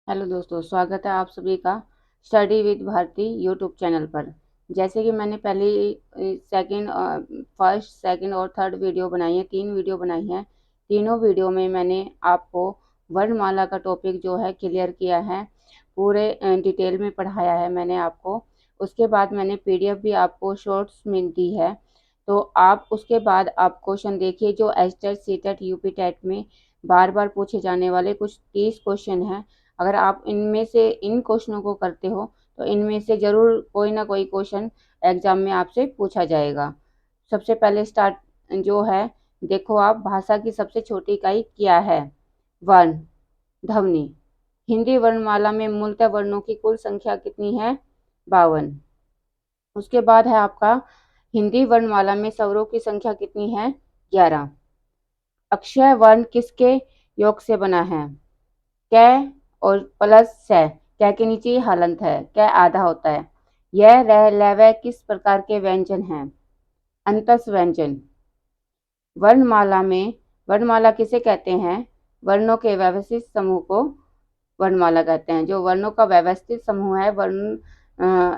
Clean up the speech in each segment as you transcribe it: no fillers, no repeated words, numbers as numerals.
Hello दोस्तों, स्वागत है आप सभी का study with Bharti YouTube channel पर। जैसे कि मैंने पहले सेकंड फर्स्ट सेकंड और थर्ड वीडियो बनाई है, 3 वीडियो बनाई हैं। तीनों वीडियो में मैंने आपको वर्णमाला का टॉपिक जो है क्लियर किया है, पूरे डिटेल में पढ़ाया है मैंने आपको। उसके बाद मैंने पीडीएफ भी आपको शॉर्ट्स में दी है, तो आप उसके बाद आप क्वेश्चन देखिए जो एचटेट सीटेट यूपी टेट में बार बार पूछे जाने वाले कुछ 30 क्वेश्चन हैं। अगर आप इनमें से इन क्वेश्चनों को करते हो तो इनमें से ज़रूर कोई ना कोई क्वेश्चन एग्जाम में आपसे पूछा जाएगा। सबसे पहले स्टार्ट जो है, देखो आप, भाषा की सबसे छोटी इकाई क्या है? वर्ण, ध्वनि। हिंदी वर्णमाला में मूलतः वर्णों की कुल संख्या कितनी है? 52। उसके बाद है आपका, हिंदी वर्णमाला में स्वरों की संख्या कितनी है? 11। अक्षय वर्ण किसके योग से बना है? कै और प्लस से। कै के नीचे ये हलंत है, कै आधा होता है। यह रह लवय किस प्रकार के व्यंजन हैं? अंतस व्यंजन। वर्णमाला में, वर्णमाला किसे कहते हैं? वर्णों के व्यवस्थित समूह को वर्णमाला कहते हैं। जो वर्णों का व्यवस्थित समूह है, वर्ण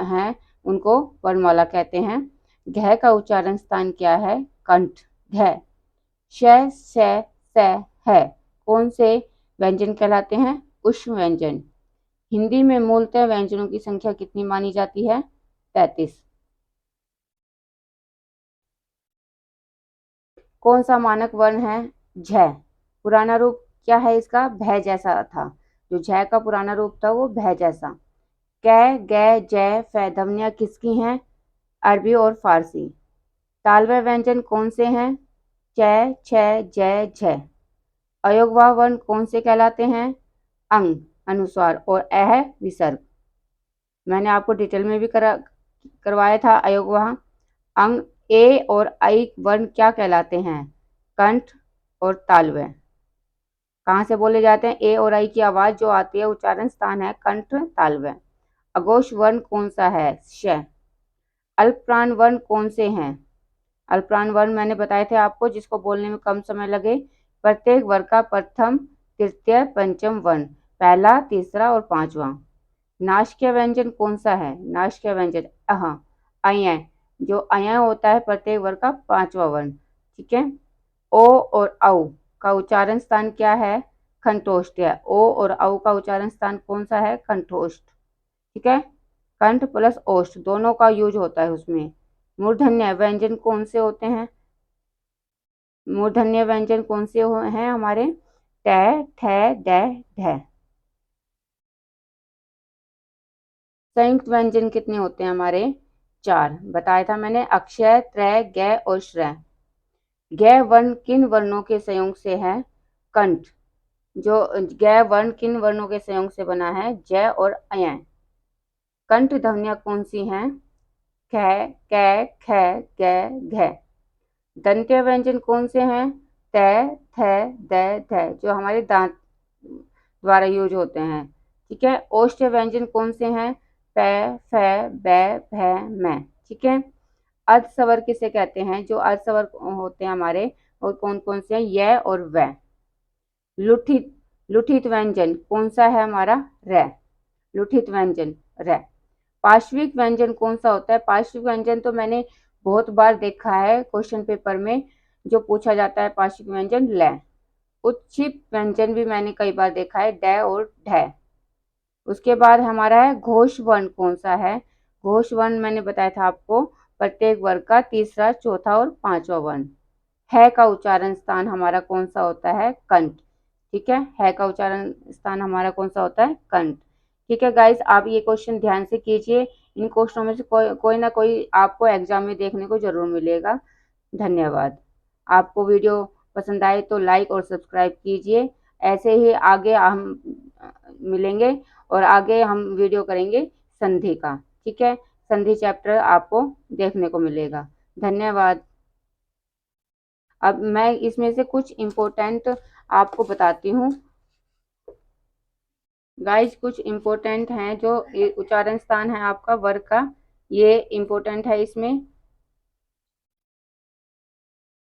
है, उनको वर्णमाला कहते हैं। घ का उच्चारण स्थान क्या है? कंठ, घ। श, से, है कौन से व्यंजन कहलाते हैं? उष्म व्यंजन। हिंदी में मूलतः व्यंजनों की संख्या कितनी मानी जाती है? 33। कौन सा मानक वर्ण है? झ। पुराना रूप क्या है इसका? भय जैसा था। जो झ का पुराना रूप था वो भय जैसा। कै, गे, जय, फै ध्वनियां किसकी हैं? अरबी और फारसी। तालव्य व्यंजन कौन से हैं? च, छ, जय, झ। अयोगवाह वर्ण कौन से कहलाते हैं? अंग, अनुस्वार और अह विसर्ग। मैंने आपको डिटेल में भी करवाया था अयोगवाह। अंग ए और आई वर्ण क्या कहलाते हैं? कंठ और तालव्य। कहाँ से बोले जाते हैं? ए और आई की आवाज जो आती है, उच्चारण स्थान है कंठ, तालव्य। अघोष वर्ण कौन सा है? श। अल्पप्राण वर्ण कौन से हैं? अल्पप्राण वर्ण मैंने बताए थे आपको, जिसको बोलने में कम समय लगे। प्रत्येक वर्ग का प्रथम, तृतीय, पंचम वर्ण, पहला, तीसरा और पांचवा। नासिक्य व्यंजन कौन सा है? नासिक्य व्यंजन अह, अय। जो अय होता है प्रत्येक वर्ग का पांचवा वर्ण। ठीक है। ओ और औ का उच्चारण स्थान क्या है? कंठोष्ठ है। ओ और औ का उच्चारण स्थान कौन सा है? कंठोष्ठ। ठीक है। कंठ प्लस ओष्ठ दोनों का यूज होता है उसमें। मूर्धन्य व्यंजन कौन से होते हैं? मूर्धन्य व्यंजन कौन से हैं हमारे? ट, ठ, ड, ढ। संयुक्त व्यंजन कितने होते हैं हमारे? 4 बताया था मैंने, अक्षय, त्रय, ग और श्रय। ग वर्ण किन वर्णों के संयोग से है? कंठ। जो ग वर्ण किन वर्णों के संयोग से बना है? ज और अय। कंठ ध्वनियां कौन सी हैं? ख, क, ख, ग, घ। दंत्य व्यंजन कौन से हैं? त, थ, द, ध, जो हमारे दांत द्वारा यूज होते हैं। ठीक है। ओष्ठ व्यंजन कौन से हैं? प, फ, ब, भ, म। ठीक है। अर्ध स्वर किसे कहते हैं? जो अर्ध स्वर होते हैं हमारे, और कौन कौन से हैं? य और व। लुठित, लुठित व्यंजन कौन सा है हमारा? र। लुठित व्यंजन र। पार्श्विक व्यंजन कौन सा होता है? पार्श्विक व्यंजन तो मैंने बहुत बार देखा है क्वेश्चन पेपर में, जो पूछा जाता है पार्श्विक व्यंजन ल। उच्छिप व्यंजन भी मैंने कई बार देखा है, ड और ढ। उसके बाद हमारा है घोष वर्ण कौन सा है? घोष वर्ण मैंने बताया था आपको, प्रत्येक वर्ग का तीसरा, चौथा और पांचवा वर्ण। है का उच्चारण स्थान हमारा कौन सा होता है? कंठ। ठीक है का उच्चारण स्थान हमारा कौन सा होता है? कंठ। ठीक है गाइस, आप ये क्वेश्चन ध्यान से कीजिए। इन क्वेश्चनों में से कोई ना कोई आपको एग्जाम में देखने को जरूर मिलेगा। धन्यवाद। आपको वीडियो पसंद आए तो लाइक और सब्सक्राइब कीजिए। ऐसे ही आगे हम मिलेंगे और आगे हम वीडियो करेंगे संधि का। ठीक है। संधि चैप्टर आपको देखने को मिलेगा। धन्यवाद। अब मैं इसमें से कुछ इम्पोर्टेंट आपको बताती हूँ गाइज। कुछ इम्पोर्टेंट हैं जो उच्चारण स्थान है आपका वर्ग का, ये इम्पोर्टेंट है इसमें।